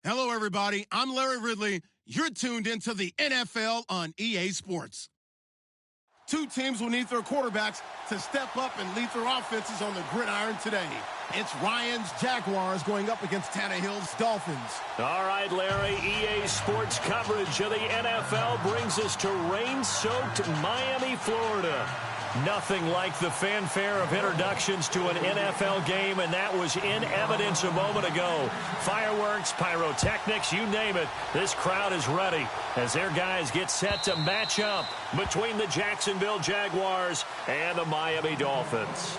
Hello, everybody. I'm Larry Ridley. You're tuned into the NFL on EA Sports. Two teams will need their quarterbacks to step up and lead their offenses on the gridiron today. It's Ryan's Jaguars going up against Tannehill's Dolphins. All right, Larry, EA Sports coverage of the NFL brings us to rain-soaked Miami, Florida. Nothing like the fanfare of introductions to an NFL game, and that was in evidence a moment ago. Fireworks, pyrotechnics, you name it. This crowd is ready as their guys get set to match up between the Jacksonville Jaguars and the Miami Dolphins.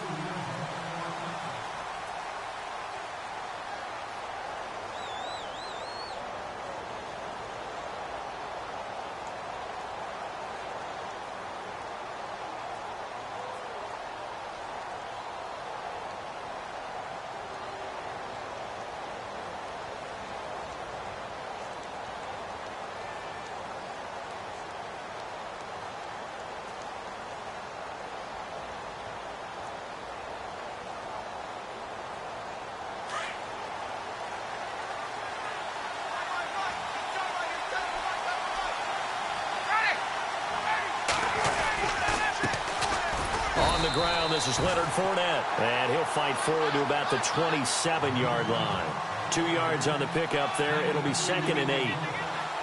Ground. This is Leonard Fournette, and he'll fight forward to about the 27-yard line. 2 yards on the pickup there. It'll be 2nd and 8.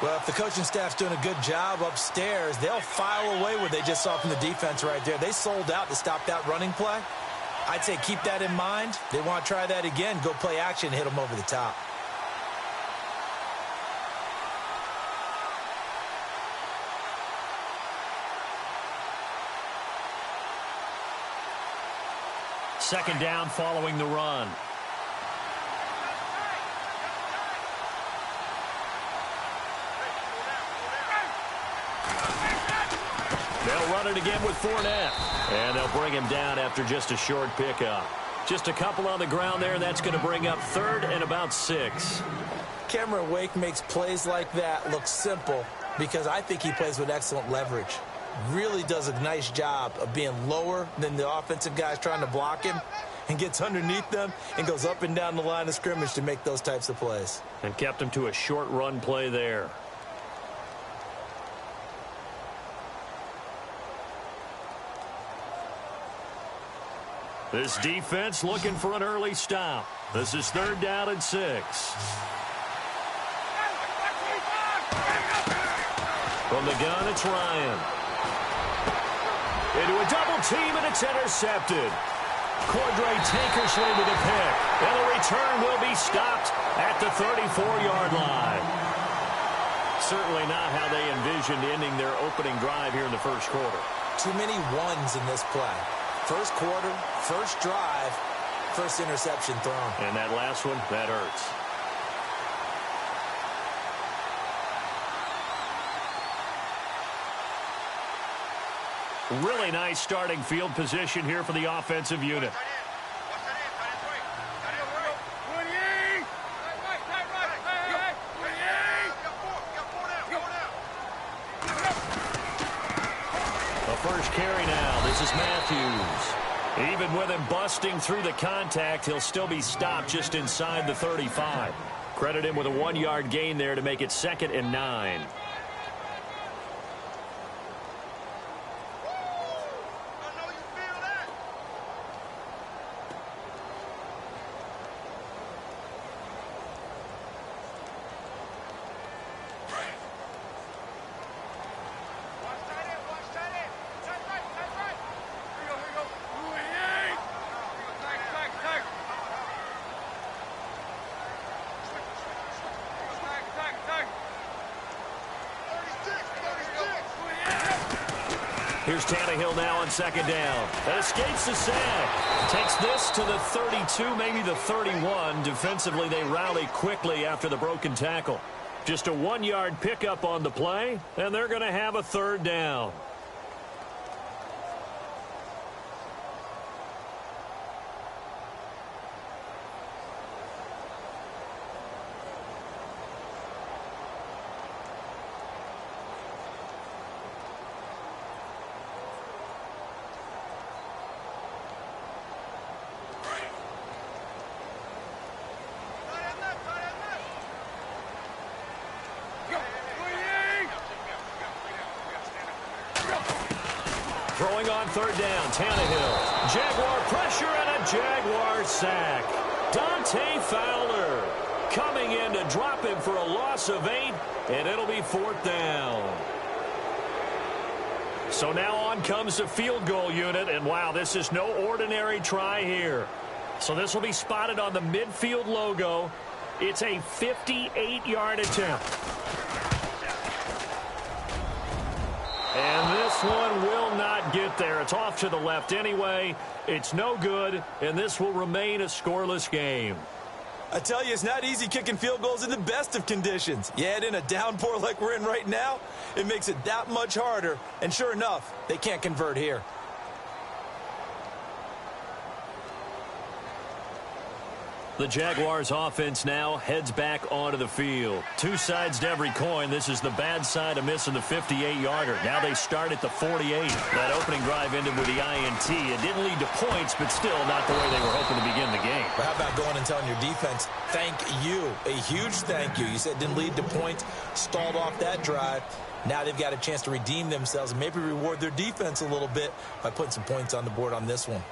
Well, if the coaching staff's doing a good job upstairs, they'll file away what they just saw from the defense right there. They sold out to stop that running play. I'd say keep that in mind. They want to try that again, go play action, hit them over the top. Second down following the run. They'll run it again with Fournette. And they'll bring him down after just a short pickup. Just a couple on the ground there. That's going to bring up 3rd and about 6. Cameron Wake makes plays like that look simple because I think he plays with excellent leverage. Really does a nice job of being lower than the offensive guys trying to block him and gets underneath them and goes up and down the line of scrimmage to make those types of plays. And kept him to a short run play there. This defense looking for an early stop. This is 3rd down and 6. From the gun, it's Ryan. Into a double team, and it's intercepted. Cordray Tankersley with a pick. And the return will be stopped at the 34-yard line. Certainly not how they envisioned ending their opening drive here in the first quarter. Too many ones in this play. First quarter, first drive, first interception thrown. And that last one, that hurts. Really nice starting field position here for the offensive unit. The first carry now. This is Matthews. Even with him busting through the contact, he'll still be stopped just inside the 35. Credit him with a 1-yard gain there to make it 2nd and 9. Here's Tannehill now on 2nd down. And escapes the sack. Takes this to the 32, maybe the 31. Defensively, they rally quickly after the broken tackle. Just a 1-yard pickup on the play, and they're going to have a 3rd down. Throwing on third down, Tannehill. Jaguar pressure and a Jaguar sack. Dante Fowler coming in to drop him for a loss of 8, and it'll be fourth down. So now on comes the field goal unit, and wow, this is no ordinary try here. So this will be spotted on the midfield logo. It's a 58-yard attempt. And this one will not get there. It's off to the left anyway. It's no good, and this will remain a scoreless game. I tell you, it's not easy kicking field goals in the best of conditions. You add in a downpour like we're in right now, it makes it that much harder. And sure enough, they can't convert here. The Jaguars offense now heads back onto the field. Two sides to every coin. This is the bad side of missing the 58-yarder. Now they start at the 48. That opening drive ended with the INT. It didn't lead to points, but still not the way they were hoping to begin the game. But how about going and telling your defense, thank you, a huge thank you. You said it didn't lead to points, stalled off that drive. Now they've got a chance to redeem themselves and maybe reward their defense a little bit by putting some points on the board on this one.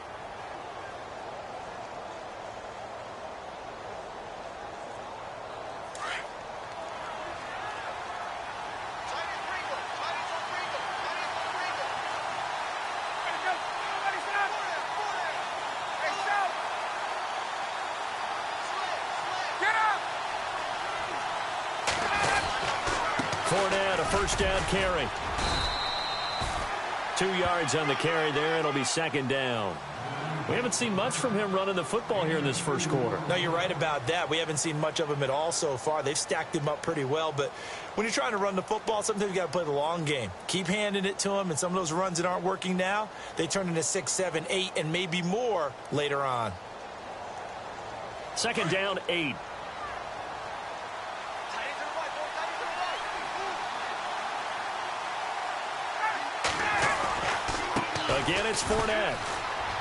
Fournette, a first down carry. 2 yards on the carry there. It'll be second down. We haven't seen much from him running the football here in this first quarter. No, you're right about that. We haven't seen much of him at all so far. They've stacked him up pretty well, but when you're trying to run the football, sometimes you got to play the long game. Keep handing it to him, and some of those runs that aren't working now, they turn into 6, 7, 8, and maybe more later on. Second down, 8. Again, it's Fournette.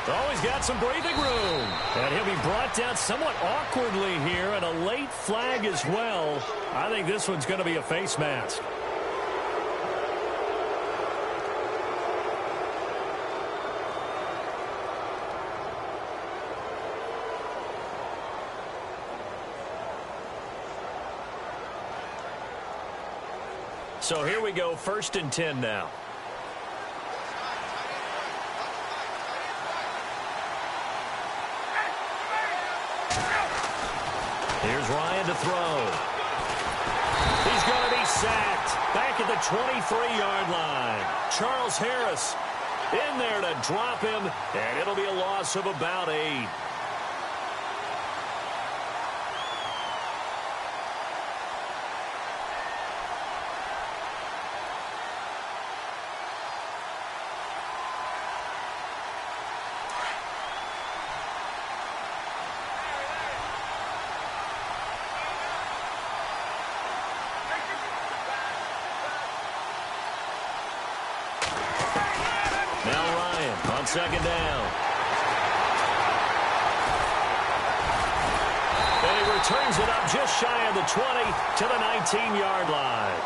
Oh, he's got some breathing room. And he'll be brought down somewhat awkwardly here, and a late flag as well. I think this one's going to be a face mask. So here we go, 1st and 10 now. Here's Ryan to throw. He's going to be sacked back at the 23-yard line. Charles Harris in there to drop him, and it'll be a loss of about 8. Second down. And he returns it up just shy of the 20 to the 19-yard line.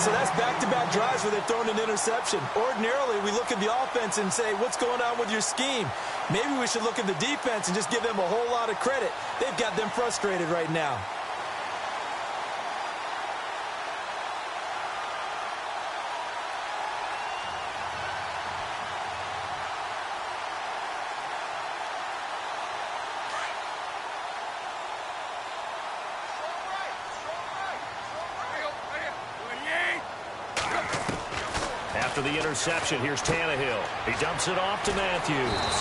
So that's back-to-back drives where they've thrown an interception. Ordinarily, we look at the offense and say, what's going on with your scheme? Maybe we should look at the defense and just give them a whole lot of credit. They've got them frustrated right now. After the interception, here's Tannehill. He dumps it off to Matthews.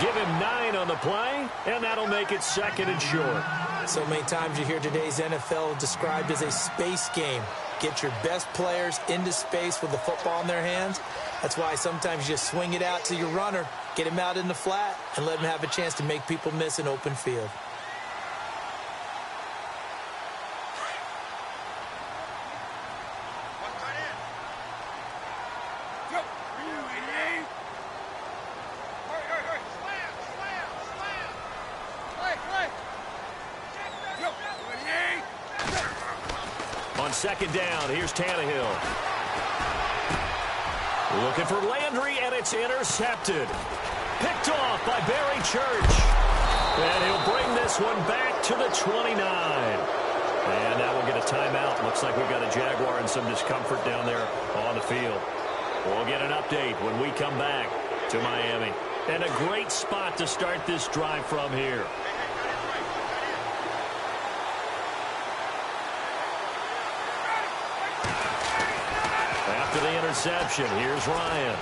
Give him 9 on the play, and that'll make it 2nd and short. So many times you hear today's NFL described as a space game. Get your best players into space with the football in their hands. That's why sometimes you just swing it out to your runner, get him out in the flat, and let him have a chance to make people miss an open field. On second down, here's Tannehill. Looking for Landry, and it's intercepted. Picked off by Barry Church. And he'll bring this one back to the 29. And now we'll get a timeout. Looks like we've got a Jaguar in some discomfort down there on the field. We'll get an update when we come back to Miami. And a great spot to start this drive from here. After the interception, here's Ryan.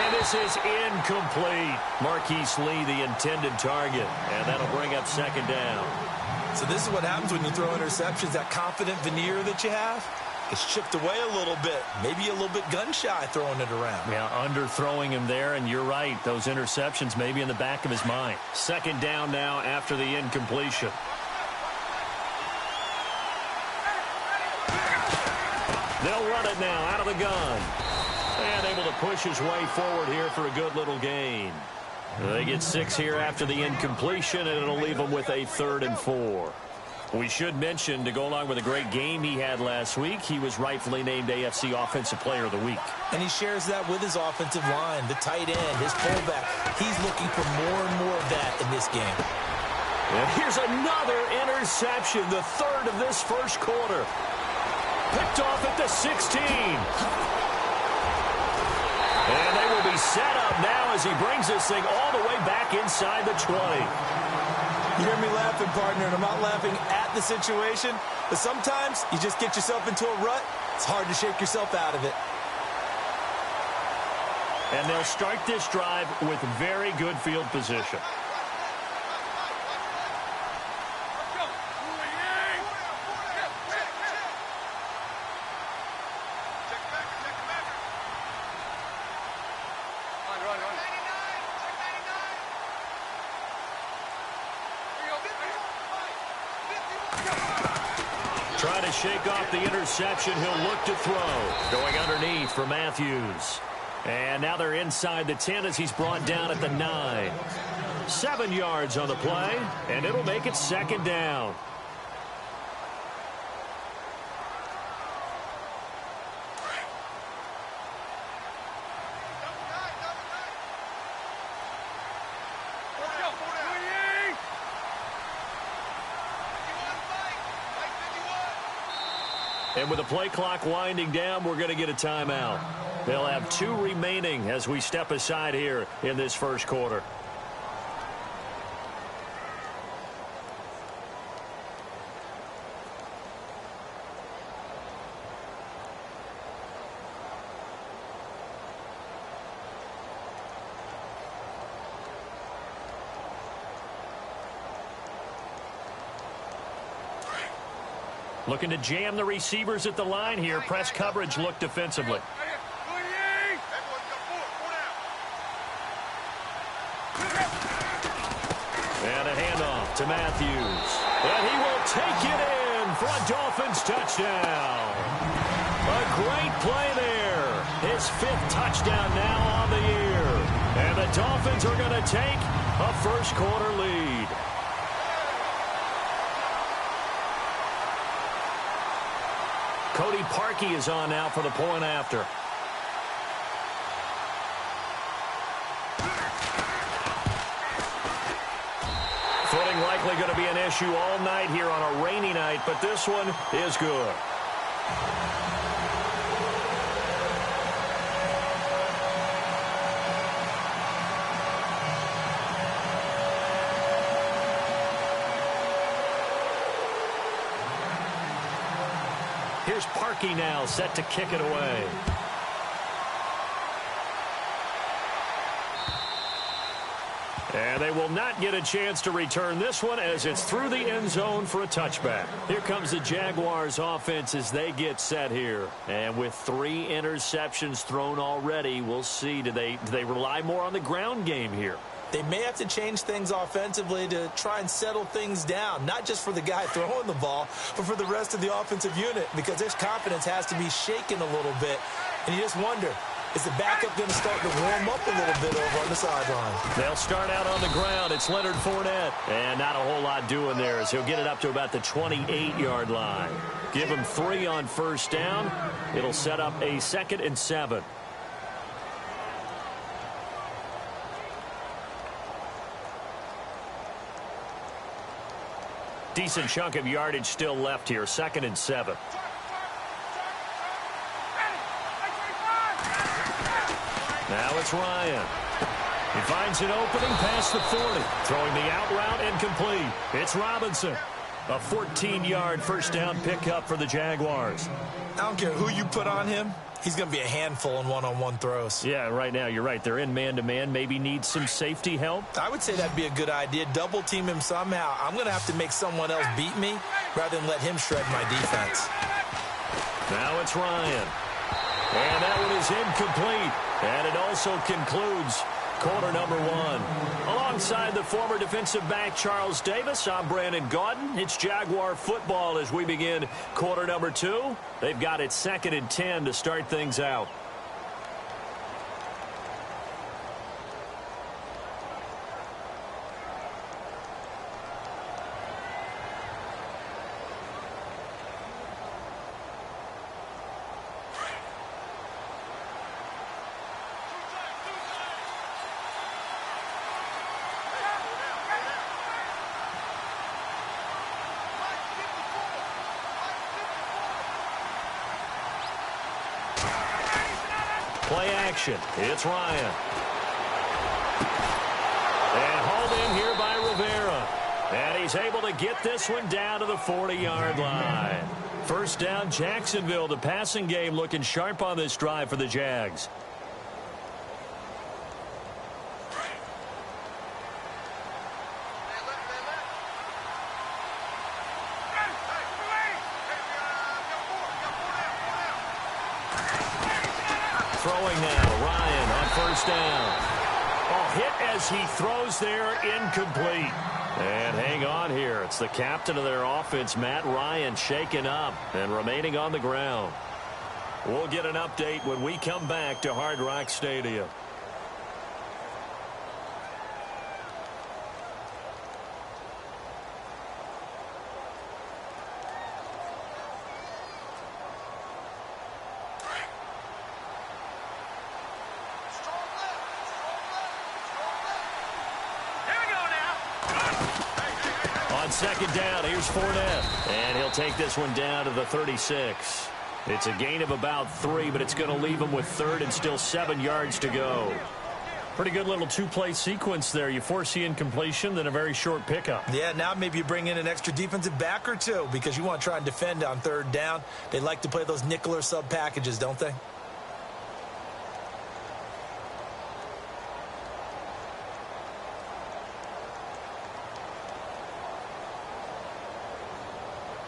And this is incomplete. Marquise Lee, the intended target. And that'll bring up second down. So this is what happens when you throw interceptions. That confident veneer that you have, it's chipped away a little bit. Maybe a little bit gun-shy throwing it around. Yeah, underthrowing him there, and you're right. Those interceptions may be in the back of his mind. Second down now after the incompletion. They'll run it now out of the gun. And able to push his way forward here for a good little gain. They get 6 here after the incompletion, and it'll leave them with a 3rd and 4. We should mention, to go along with a great game he had last week, he was rightfully named AFC Offensive Player of the Week. And he shares that with his offensive line, the tight end, his fullback. He's looking for more and more of that in this game. And here's another interception, the 3rd of this first quarter. Picked off at the 16. And they will be set up now as he brings this thing all the way back inside the 20. You hear me laughing, partner, and I'm not laughing at the situation, but sometimes you just get yourself into a rut. It's hard to shake yourself out of it. And they'll start this drive with very good field position. Trying to shake off the interception. He'll look to throw. Going underneath for Matthews. And now they're inside the 10 as he's brought down at the 9. 7 yards on the play, and it'll make it second down. And with the play clock winding down, we're going to get a timeout. They'll have 2 remaining as we step aside here in this first quarter. Looking to jam the receivers at the line here. Press coverage look defensively. And a handoff to Matthews. And he will take it in for a Dolphins touchdown. A great play there. His 5th touchdown now on the year. And the Dolphins are going to take a first quarter lead. Cody Parkey is on now for the point after. Footing likely going to be an issue all night here on a rainy night, but this one is good. Here's Parkey now set to kick it away. And they will not get a chance to return this one as it's through the end zone for a touchback. Here comes the Jaguars offense as they get set here. And with 3 interceptions thrown already, we'll see. Do they rely more on the ground game here? They may have to change things offensively to try and settle things down, not just for the guy throwing the ball, but for the rest of the offensive unit, because their confidence has to be shaken a little bit. And you just wonder, is the backup going to start to warm up a little bit over on the sideline? They'll start out on the ground. It's Leonard Fournette. And not a whole lot doing there as he'll get it up to about the 28-yard line. Give him 3 on first down. It'll set up a 2nd and 7. Decent chunk of yardage still left here. 2nd and 7. Now it's Ryan. He finds an opening past the 40. Throwing the out route incomplete. It's Robinson. A 14-yard first down pickup for the Jaguars. I don't care who you put on him. He's going to be a handful in one-on-one throws. Yeah, right now, you're right. They're in man-to-man. Maybe need some safety help. I would say that'd be a good idea. Double team him somehow. I'm going to have to make someone else beat me rather than let him shred my defense. Now it's Ryan. And that one is incomplete. And it also concludes quarter number 1. Alongside the former defensive back Charles Davis, I'm Brandon Gaudin. It's Jaguar football as we begin quarter number 2. They've got it 2nd and 10 to start things out. Play action. It's Ryan. And hauled in here by Rivera. And he's able to get this one down to the 40-yard line. First down, Jacksonville. The passing game looking sharp on this drive for the Jags. Throwing now, Ryan on first down. Oh, hit as he throws there, incomplete. And hang on here. It's the captain of their offense, Matt Ryan, shaken up and remaining on the ground. We'll get an update when we come back to Hard Rock Stadium. Second down, here's Fournette. And he'll take this one down to the 36. It's a gain of about 3, but it's going to leave him with 3rd and still 7 yards to go. Pretty good little two-play sequence there. You force the incompletion, then a very short pickup. Yeah, now maybe you bring in an extra defensive back or two because you want to try and defend on 3rd down. They like to play those nickel or sub packages, don't they?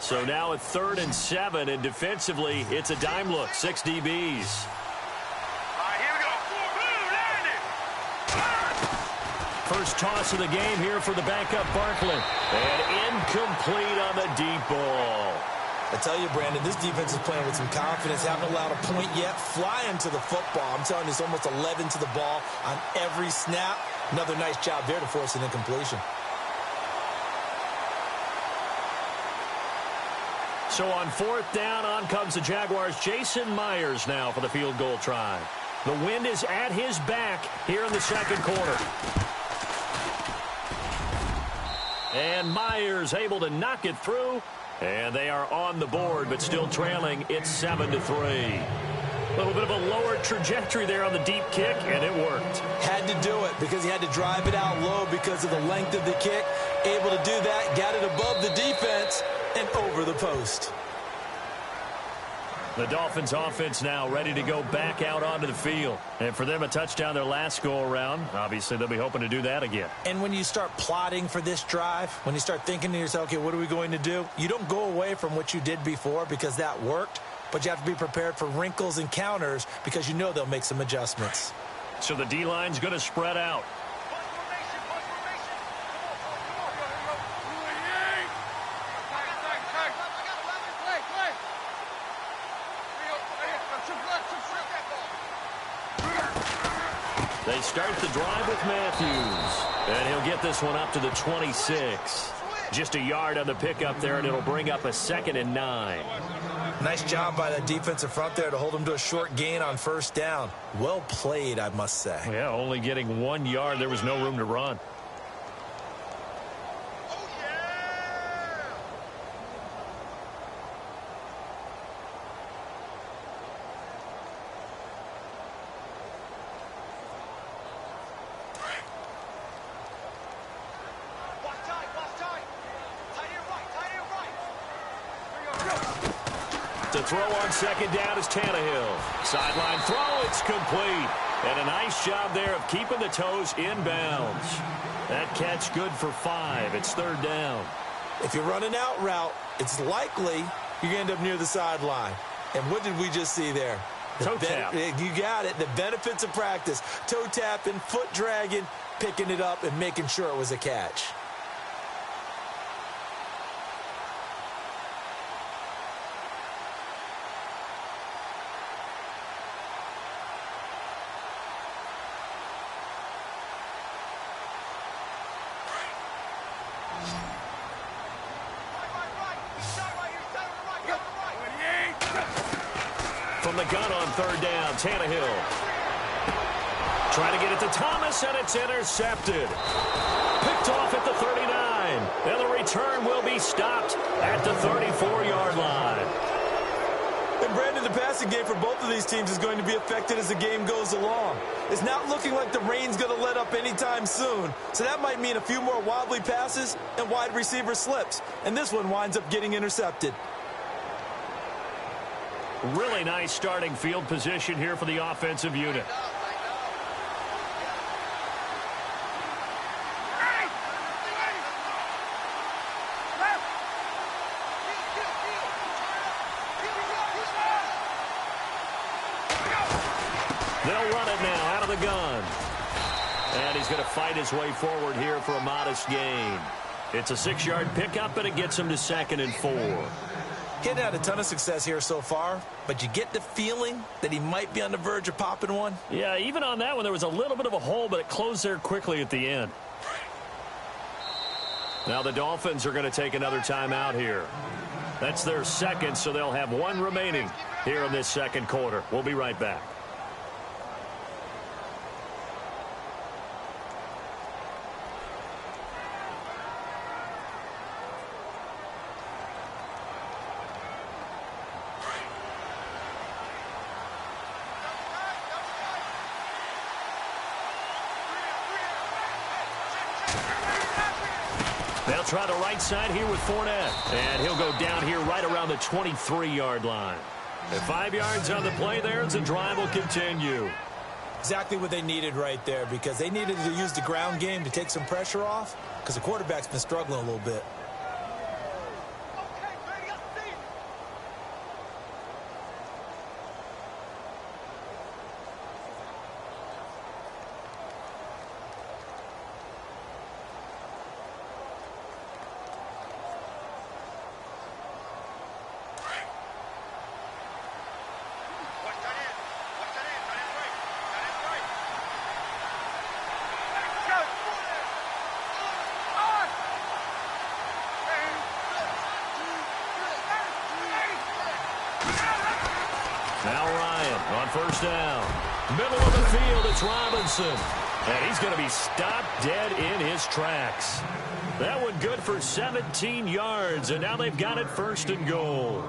So now at 3rd and 7, and defensively, it's a dime look. 6 DBs. All right, here we go. First toss of the game here for the backup Barkley. And incomplete on the deep ball. I tell you, Brandon, this defense is playing with some confidence. Haven't allowed a point yet. Flying to the football. I'm telling you, it's almost 11 to the ball on every snap. Another nice job there to force an incompletion. So on 4th down, on comes the Jaguars' Jason Myers now for the field goal try. The wind is at his back here in the second quarter. And Myers able to knock it through. And they are on the board, but still trailing. It's 7-3. A little bit of a lower trajectory there on the deep kick, and it worked. Had to do it because he had to drive it out low because of the length of the kick. Able to do that, got it above the defense and over the post. The Dolphins offense now ready to go back out onto the field. And for them, a touchdown their last go-around. Obviously, they'll be hoping to do that again. And when you start plotting for this drive, when you start thinking to yourself, okay, what are we going to do? You don't go away from what you did before because that worked, but you have to be prepared for wrinkles and counters because you know they'll make some adjustments. So the D-line's going to spread out. They start the drive with Matthews. And he'll get this one up to the 26. Just a yard on the pickup there, and it'll bring up a 2nd and 9. Nice job by that defensive front there to hold him to a short gain on 1st down. Well played, I must say. Yeah, only getting 1 yard. There was no room to run. To throw on second down is Tannehill. Sideline throw, it's complete. And a nice job there of keeping the toes inbounds. That catch good for 5. It's third down. If you're running out route, it's likely you're going to end up near the sideline. And what did we just see there? Toe tap. You got it. The benefits of practice. Toe tapping, foot dragging, picking it up, and making sure it was a catch. From the gun on third down, Tannehill. Trying to get it to Thomas, and it's intercepted. Picked off at the 39. And the return will be stopped at the 34-yard line. And Brandon, the passing game for both of these teams is going to be affected as the game goes along. It's not looking like the rain's going to let up anytime soon. So that might mean a few more wobbly passes and wide receiver slips. And this one winds up getting intercepted. Really nice starting field position here for the offensive unit. They'll run it now out of the gun. And he's going to fight his way forward here for a modest gain. It's a 6-yard pickup, and it gets him to 2nd and 4. He hadn't had a ton of success here so far, but you get the feeling that he might be on the verge of popping one. Yeah, even on that one, there was a little bit of a hole, but it closed there quickly at the end. Now the Dolphins are going to take another timeout here. That's their second, so they'll have one remaining here in this second quarter. We'll be right back. They'll try the right side here with Fournette. And he'll go down here right around the 23-yard line. And 5 yards on the play there as the drive will continue. Exactly what they needed right there, because they needed to use the ground game to take some pressure off, because the quarterback's been struggling a little bit. Now Ryan on first down. Middle of the field, it's Robinson. And he's going to be stopped dead in his tracks. That one good for 17 yards, and now they've got it 1st and goal.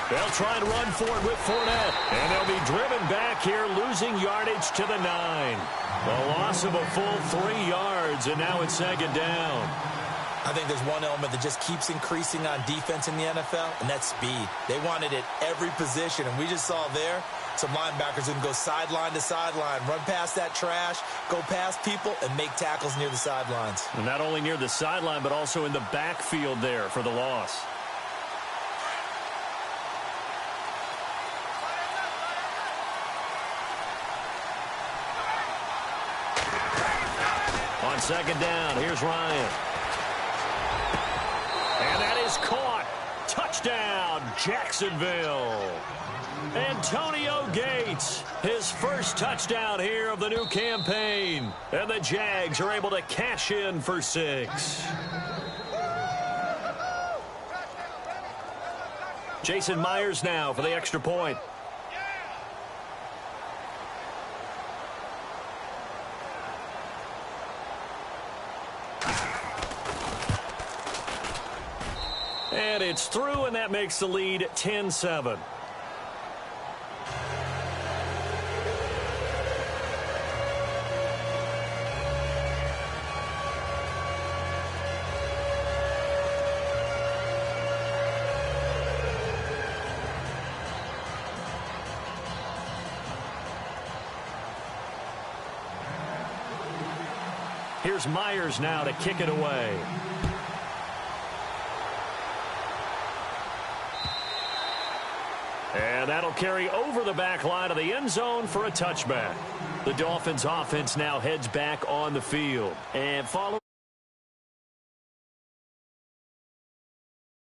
They'll try and run for it with Fournette. And they'll be driven back here, losing yardage to the 9. A loss of a full 3 yards, and now it's 2nd down. I think there's one element that just keeps increasing on defense in the NFL, and that's speed. They want it at every position, and we just saw there some linebackers who can go sideline to sideline, run past that trash, go past people, and make tackles near the sidelines. And not only near the sideline, but also in the backfield there for the loss. On 2nd down, here's Ryan. And that is caught. Touchdown, Jacksonville. Antonio Gates, his first touchdown here of the new campaign. And the Jags are able to cash in for 6. Jason Myers now for the extra point. And it's through, and that makes the lead 10-7. Here's Myers now to kick it away. And that'll carry over the back line of the end zone for a touchback. The Dolphins offense now heads back on the field. And following